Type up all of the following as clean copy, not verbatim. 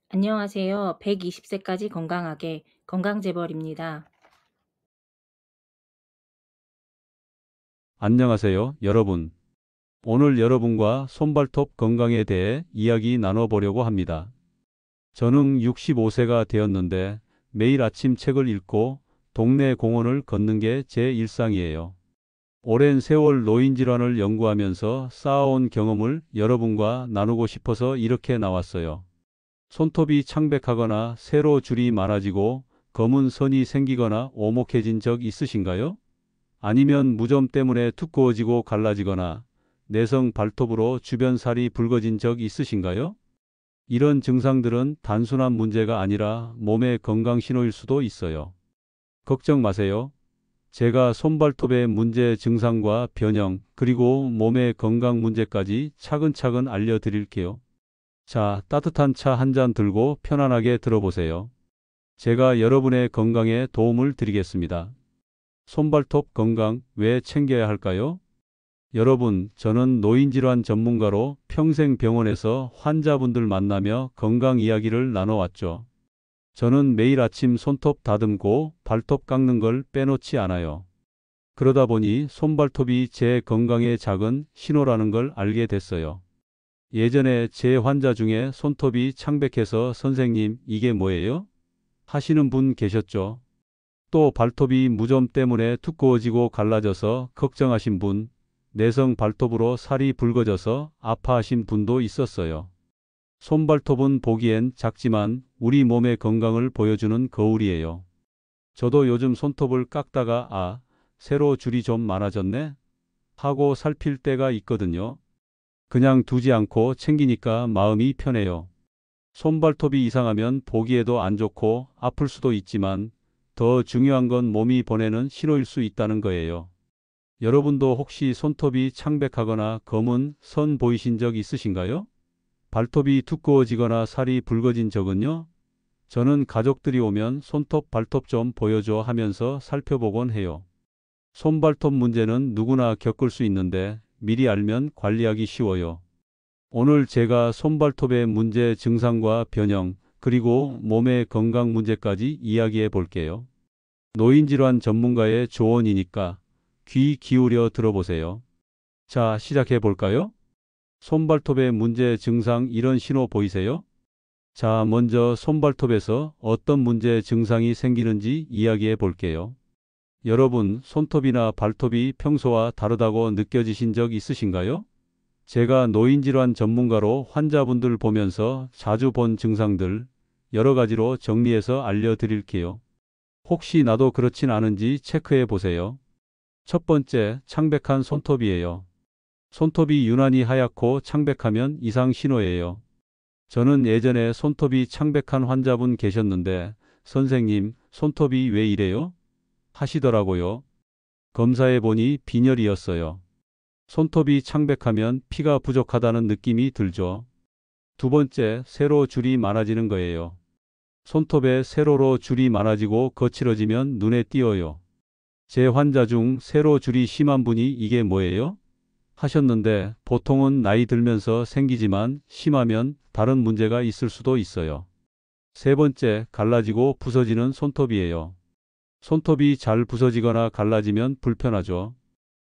안녕하세요. 120세까지 건강하게 건강재벌입니다. 안녕하세요, 여러분. 오늘 여러분과 손발톱 건강에 대해 이야기 나눠보려고 합니다. 저는 65세가 되었는데 매일 아침 책을 읽고 동네 공원을 걷는 게 제 일상이에요. 오랜 세월 노인질환을 연구하면서 쌓아온 경험을 여러분과 나누고 싶어서 이렇게 나왔어요. 손톱이 창백하거나 세로 줄이 많아지고 검은 선이 생기거나 오목해진 적 있으신가요? 아니면 무좀 때문에 두꺼워지고 갈라지거나 내성 발톱으로 주변 살이 붉어진 적 있으신가요? 이런 증상들은 단순한 문제가 아니라 몸의 건강 신호일 수도 있어요. 걱정 마세요. 제가 손발톱의 문제 증상과 변형, 그리고 몸의 건강 문제까지 차근차근 알려드릴게요. 자, 따뜻한 차 한 잔 들고 편안하게 들어보세요. 제가 여러분의 건강에 도움을 드리겠습니다. 손발톱 건강 왜 챙겨야 할까요? 여러분, 저는 노인질환 전문가로 평생 병원에서 환자분들 만나며 건강 이야기를 나눠왔죠. 저는 매일 아침 손톱 다듬고 발톱 깎는 걸 빼놓지 않아요. 그러다 보니 손발톱이 제 건강의 작은 신호라는 걸 알게 됐어요. 예전에 제 환자 중에 손톱이 창백해서 선생님, 이게 뭐예요? 하시는 분 계셨죠? 또 발톱이 무좀 때문에 두꺼워지고 갈라져서 걱정하신 분, 내성 발톱으로 살이 붉어져서 아파하신 분도 있었어요. 손발톱은 보기엔 작지만 우리 몸의 건강을 보여주는 거울이에요. 저도 요즘 손톱을 깎다가 새로 줄이 좀 많아졌네? 하고 살필 때가 있거든요. 그냥 두지 않고 챙기니까 마음이 편해요. 손발톱이 이상하면 보기에도 안 좋고 아플 수도 있지만 더 중요한 건 몸이 보내는 신호일 수 있다는 거예요. 여러분도 혹시 손톱이 창백하거나 검은 선 보이신 적 있으신가요? 발톱이 두꺼워지거나 살이 붉어진 적은요? 저는 가족들이 오면 손톱 발톱 좀 보여줘 하면서 살펴보곤 해요. 손발톱 문제는 누구나 겪을 수 있는데 미리 알면 관리하기 쉬워요. 오늘 제가 손발톱의 문제 증상과 변형, 그리고 몸의 건강 문제까지 이야기해 볼게요. 노인질환 전문가의 조언이니까 귀 기울여 들어보세요. 자, 시작해 볼까요? 손발톱의 문제 증상 이런 신호 보이세요? 자, 먼저 손발톱에서 어떤 문제 증상이 생기는지 이야기해 볼게요. 여러분, 손톱이나 발톱이 평소와 다르다고 느껴지신 적 있으신가요? 제가 노인질환 전문가로 환자분들 보면서 자주 본 증상들 여러 가지로 정리해서 알려드릴게요. 혹시 나도 그렇진 않은지 체크해 보세요. 첫 번째, 창백한 손톱이에요. 손톱이 유난히 하얗고 창백하면 이상 신호예요. 저는 예전에 손톱이 창백한 환자분 계셨는데, 선생님, 손톱이 왜 이래요? 하시더라고요. 검사해 보니 빈혈이었어요. 손톱이 창백하면 피가 부족하다는 느낌이 들죠. 두 번째, 세로 줄이 많아지는 거예요. 손톱에 세로로 줄이 많아지고 거칠어지면 눈에 띄어요. 제 환자 중 세로 줄이 심한 분이 이게 뭐예요? 하셨는데 보통은 나이 들면서 생기지만 심하면 다른 문제가 있을 수도 있어요. 세 번째, 갈라지고 부서지는 손톱이에요. 손톱이 잘 부서지거나 갈라지면 불편하죠.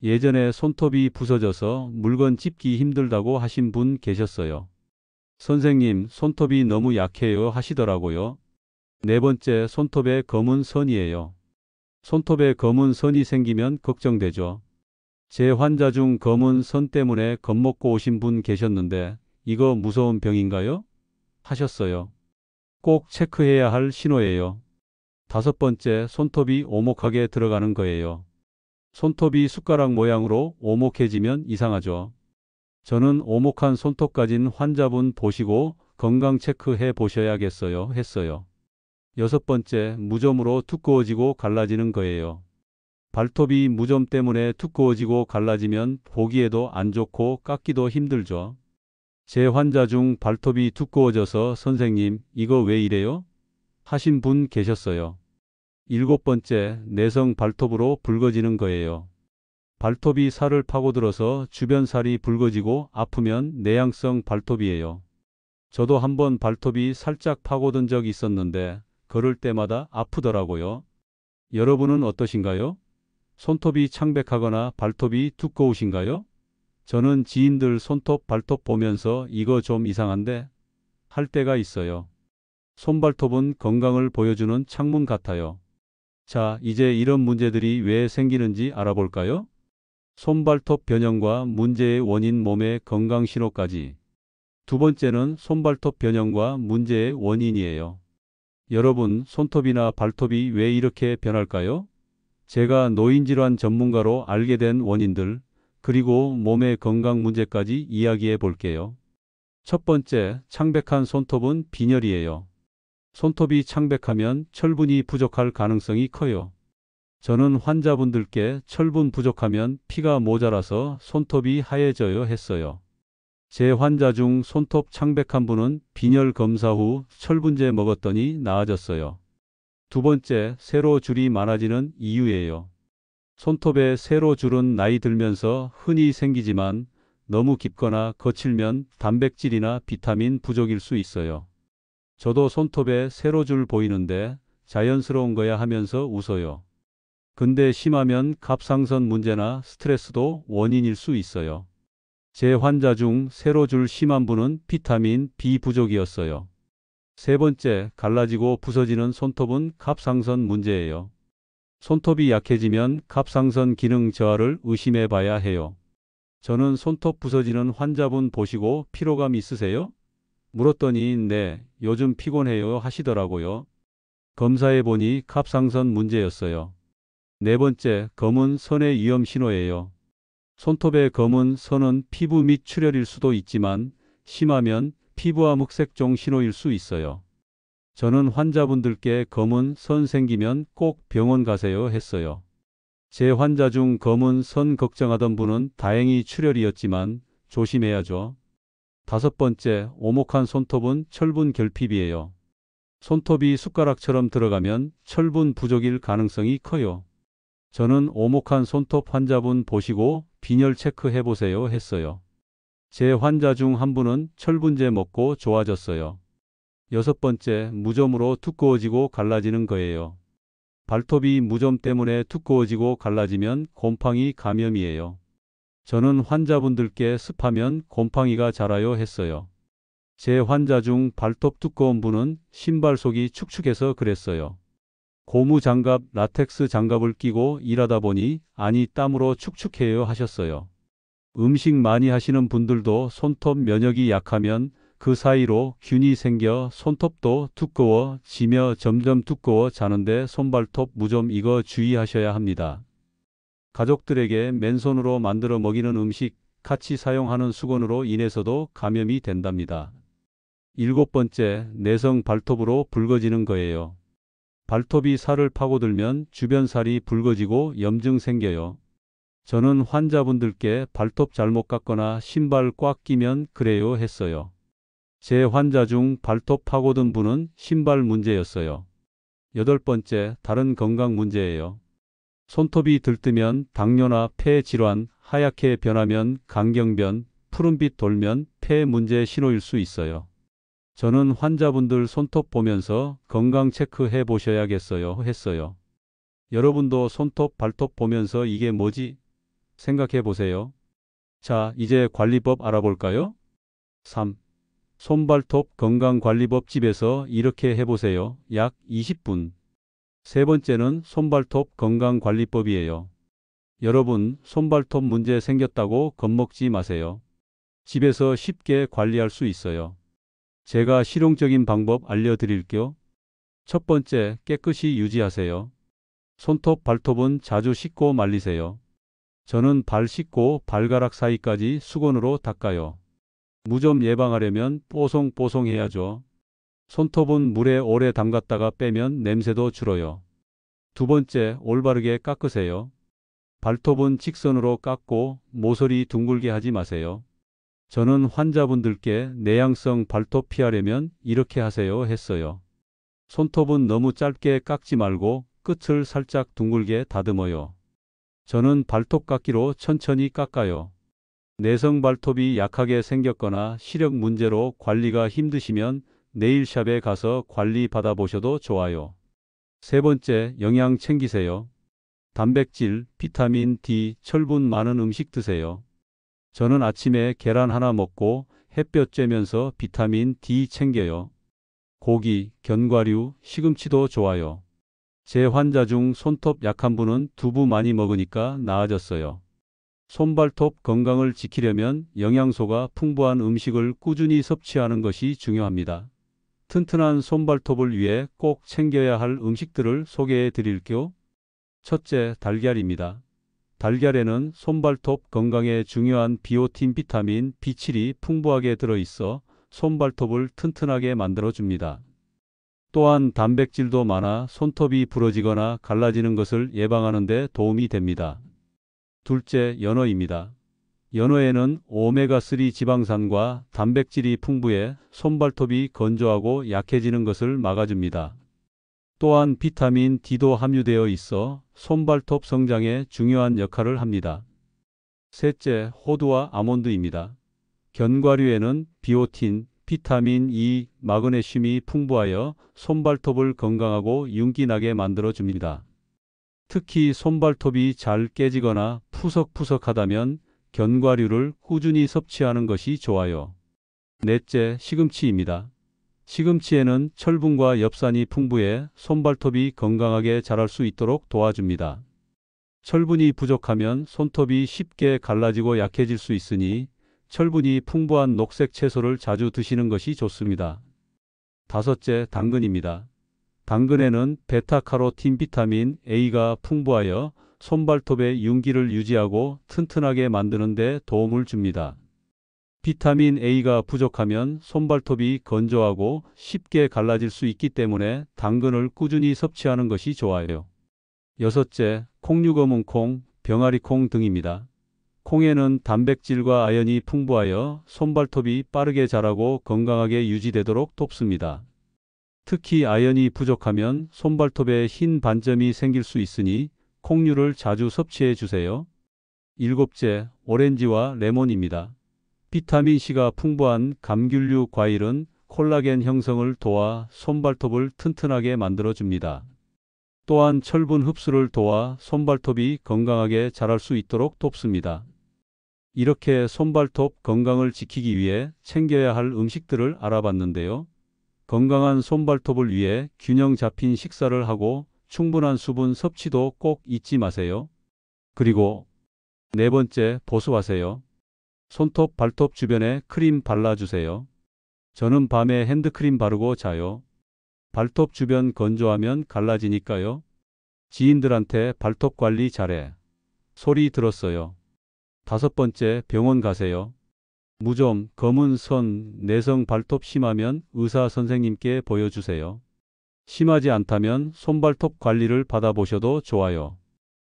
예전에 손톱이 부서져서 물건 찝기 힘들다고 하신 분 계셨어요. 선생님, 손톱이 너무 약해요 하시더라고요. 네 번째, 손톱에 검은 선이에요. 손톱에 검은 선이 생기면 걱정되죠. 제 환자 중 검은 선 때문에 겁먹고 오신 분 계셨는데 이거 무서운 병인가요? 하셨어요. 꼭 체크해야 할 신호예요. 다섯 번째, 손톱이 오목하게 들어가는 거예요. 손톱이 숟가락 모양으로 오목해지면 이상하죠. 저는 오목한 손톱 가진 환자분 보시고 건강 체크해 보셔야겠어요 했어요. 여섯 번째, 무좀으로 두꺼워지고 갈라지는 거예요. 발톱이 무좀 때문에 두꺼워지고 갈라지면 보기에도 안 좋고 깎기도 힘들죠. 제 환자 중 발톱이 두꺼워져서 선생님, 이거 왜 이래요? 하신 분 계셨어요. 일곱 번째, 내성 발톱으로 붉어지는 거예요. 발톱이 살을 파고들어서 주변 살이 붉어지고 아프면 내향성 발톱이에요. 저도 한번 발톱이 살짝 파고든 적이 있었는데 걸을 때마다 아프더라고요. 여러분은 어떠신가요? 손톱이 창백하거나 발톱이 두꺼우신가요? 저는 지인들 손톱, 발톱 보면서 이거 좀 이상한데 할 때가 있어요. 손발톱은 건강을 보여주는 창문 같아요. 자, 이제 이런 문제들이 왜 생기는지 알아볼까요? 손발톱 변형과 문제의 원인 몸의 건강 신호까지. 두 번째는 손발톱 변형과 문제의 원인이에요. 여러분, 손톱이나 발톱이 왜 이렇게 변할까요? 제가 노인질환 전문가로 알게 된 원인들, 그리고 몸의 건강 문제까지 이야기해 볼게요. 첫 번째, 창백한 손톱은 빈혈이에요. 손톱이 창백하면 철분이 부족할 가능성이 커요. 저는 환자분들께 철분 부족하면 피가 모자라서 손톱이 하얘져요 했어요. 제 환자 중 손톱 창백한 분은 빈혈 검사 후 철분제 먹었더니 나아졌어요. 두 번째, 세로줄이 많아지는 이유예요. 손톱에 세로줄은 나이 들면서 흔히 생기지만 너무 깊거나 거칠면 단백질이나 비타민 부족일 수 있어요. 저도 손톱에 세로줄 보이는데 자연스러운 거야 하면서 웃어요. 근데 심하면 갑상선 문제나 스트레스도 원인일 수 있어요. 제 환자 중 세로줄 심한 분은 비타민 B 부족이었어요. 세 번째, 갈라지고 부서지는 손톱은 갑상선 문제예요. 손톱이 약해지면 갑상선 기능 저하를 의심해 봐야 해요. 저는 손톱 부서지는 환자분 보시고 피로감 있으세요? 물었더니 네, 요즘 피곤해요 하시더라고요. 검사해 보니 갑상선 문제였어요. 네 번째, 검은 선의 위험 신호예요. 손톱의 검은 선은 피부 및 출혈일 수도 있지만 심하면 피부암 흑색종 신호일 수 있어요. 저는 환자분들께 검은 선 생기면 꼭 병원 가세요 했어요. 제 환자 중 검은 선 걱정하던 분은 다행히 출혈이었지만 조심해야죠. 다섯 번째, 오목한 손톱은 철분 결핍이에요. 손톱이 숟가락처럼 들어가면 철분 부족일 가능성이 커요. 저는 오목한 손톱 환자분 보시고 빈혈 체크해 보세요 했어요. 제 환자 중 한 분은 철분제 먹고 좋아졌어요. 여섯 번째, 무좀으로 두꺼워지고 갈라지는 거예요. 발톱이 무좀 때문에 두꺼워지고 갈라지면 곰팡이 감염이에요. 저는 환자분들께 습하면 곰팡이가 자라요 했어요. 제 환자 중 발톱 두꺼운 분은 신발 속이 축축해서 그랬어요. 고무 장갑, 라텍스 장갑을 끼고 일하다 보니 안이 땀으로 축축해요 하셨어요. 음식 많이 하시는 분들도 손톱 면역이 약하면 그 사이로 균이 생겨 손톱도 두꺼워지며 점점 두꺼워지는데 손발톱 무좀 이거 주의하셔야 합니다. 가족들에게 맨손으로 만들어 먹이는 음식, 같이 사용하는 수건으로 인해서도 감염이 된답니다. 일곱 번째, 내성 발톱으로 붉어지는 거예요. 발톱이 살을 파고들면 주변 살이 붉어지고 염증 생겨요. 저는 환자분들께 발톱 잘못 깎거나 신발 꽉 끼면 그래요 했어요. 제 환자 중 발톱 파고든 분은 신발 문제였어요. 여덟 번째, 다른 건강 문제예요. 손톱이 들뜨면 당뇨나 폐 질환, 하얗게 변하면 강경변, 푸른빛 돌면 폐 문제 신호일 수 있어요. 저는 환자분들 손톱 보면서 건강 체크해 보셔야겠어요 했어요. 여러분도 손톱, 발톱 보면서 이게 뭐지? 생각해 보세요. 자, 이제 관리법 알아볼까요? 3. 손발톱 건강관리법 집에서 이렇게 해보세요. 약 20분. 세 번째는 손발톱 건강관리법이에요. 여러분, 손발톱 문제 생겼다고 겁먹지 마세요. 집에서 쉽게 관리할 수 있어요. 제가 실용적인 방법 알려드릴게요. 첫 번째, 깨끗이 유지하세요. 손톱, 발톱은 자주 씻고 말리세요. 저는 발 씻고 발가락 사이까지 수건으로 닦아요. 무좀 예방하려면 뽀송뽀송해야죠. 손톱은 물에 오래 담갔다가 빼면 냄새도 줄어요. 두 번째, 올바르게 깎으세요. 발톱은 직선으로 깎고 모서리 둥글게 하지 마세요. 저는 환자분들께 내향성 발톱 피하려면 이렇게 하세요 했어요. 손톱은 너무 짧게 깎지 말고 끝을 살짝 둥글게 다듬어요. 저는 발톱 깎기로 천천히 깎아요. 내성 발톱이 약하게 생겼거나 시력 문제로 관리가 힘드시면 네일샵에 가서 관리 받아보셔도 좋아요. 세 번째, 영양 챙기세요. 단백질, 비타민 D, 철분 많은 음식 드세요. 저는 아침에 계란 하나 먹고 햇볕 쬐면서 비타민 D 챙겨요. 고기, 견과류, 시금치도 좋아요. 제 환자 중 손톱 약한 분은 두부 많이 먹으니까 나아졌어요. 손발톱 건강을 지키려면 영양소가 풍부한 음식을 꾸준히 섭취하는 것이 중요합니다. 튼튼한 손발톱을 위해 꼭 챙겨야 할 음식들을 소개해 드릴게요. 첫째, 달걀입니다. 달걀에는 손발톱 건강에 중요한 비오틴 비타민 B7이 풍부하게 들어있어 손발톱을 튼튼하게 만들어줍니다. 또한 단백질도 많아 손톱이 부러지거나 갈라지는 것을 예방하는 데 도움이 됩니다. 둘째, 연어입니다. 연어에는 오메가3 지방산과 단백질이 풍부해 손발톱이 건조하고 약해지는 것을 막아줍니다. 또한 비타민 D도 함유되어 있어 손발톱 성장에 중요한 역할을 합니다. 셋째, 호두와 아몬드입니다. 견과류에는 비오틴, 비타민 E, 마그네슘이 풍부하여 손발톱을 건강하고 윤기나게 만들어줍니다. 특히 손발톱이 잘 깨지거나 푸석푸석하다면 견과류를 꾸준히 섭취하는 것이 좋아요. 넷째, 시금치입니다. 시금치에는 철분과 엽산이 풍부해 손발톱이 건강하게 자랄 수 있도록 도와줍니다. 철분이 부족하면 손톱이 쉽게 갈라지고 약해질 수 있으니 철분이 풍부한 녹색 채소를 자주 드시는 것이 좋습니다. 다섯째, 당근입니다. 당근에는 베타카로틴 비타민 A가 풍부하여 손발톱의 윤기를 유지하고 튼튼하게 만드는 데 도움을 줍니다. 비타민 A가 부족하면 손발톱이 건조하고 쉽게 갈라질 수 있기 때문에 당근을 꾸준히 섭취하는 것이 좋아요. 여섯째, 콩류검은콩, 병아리콩 등입니다. 콩에는 단백질과 아연이 풍부하여 손발톱이 빠르게 자라고 건강하게 유지되도록 돕습니다. 특히 아연이 부족하면 손발톱에 흰 반점이 생길 수 있으니 콩류를 자주 섭취해 주세요. 일곱째, 오렌지와 레몬입니다. 비타민C가 풍부한 감귤류 과일은 콜라겐 형성을 도와 손발톱을 튼튼하게 만들어줍니다. 또한 철분 흡수를 도와 손발톱이 건강하게 자랄 수 있도록 돕습니다. 이렇게 손발톱 건강을 지키기 위해 챙겨야 할 음식들을 알아봤는데요. 건강한 손발톱을 위해 균형 잡힌 식사를 하고 충분한 수분 섭취도 꼭 잊지 마세요. 그리고 네 번째, 보습하세요. 손톱, 발톱 주변에 크림 발라주세요. 저는 밤에 핸드크림 바르고 자요. 발톱 주변 건조하면 갈라지니까요. 지인들한테 발톱 관리 잘해. 소리 들었어요. 다섯 번째, 병원 가세요. 무좀, 검은 선, 내성 발톱 심하면 의사 선생님께 보여주세요. 심하지 않다면 손발톱 관리를 받아보셔도 좋아요.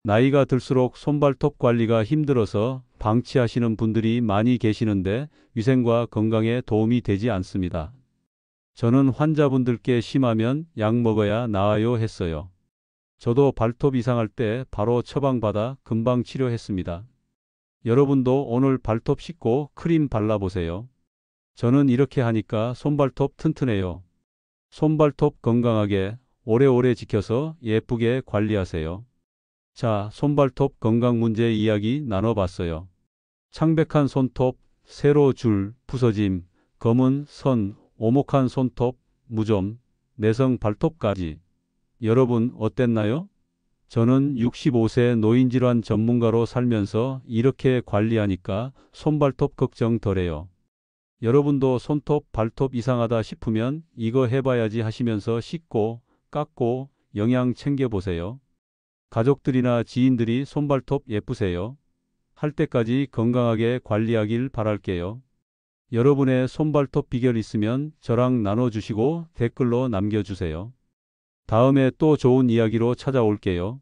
나이가 들수록 손발톱 관리가 힘들어서 방치하시는 분들이 많이 계시는데 위생과 건강에 도움이 되지 않습니다. 저는 환자분들께 심하면 약 먹어야 나아요 했어요. 저도 발톱 이상할 때 바로 처방받아 금방 치료했습니다. 여러분도 오늘 발톱 씻고 크림 발라보세요. 저는 이렇게 하니까 손발톱 튼튼해요. 손발톱 건강하게 오래오래 지켜서 예쁘게 관리하세요. 자, 손발톱 건강 문제 이야기 나눠봤어요. 창백한 손톱, 세로 줄, 부서짐, 검은 선, 오목한 손톱, 무좀, 내성 발톱까지. 여러분 어땠나요? 저는 65세 노인질환 전문가로 살면서 이렇게 관리하니까 손발톱 걱정 덜해요. 여러분도 손톱, 발톱 이상하다 싶으면 이거 해봐야지 하시면서 씻고, 깎고, 영양 챙겨보세요. 가족들이나 지인들이 손발톱 예쁘세요. 할 때까지 건강하게 관리하길 바랄게요. 여러분의 손발톱 비결 있으면 저랑 나눠주시고 댓글로 남겨주세요. 다음에 또 좋은 이야기로 찾아올게요.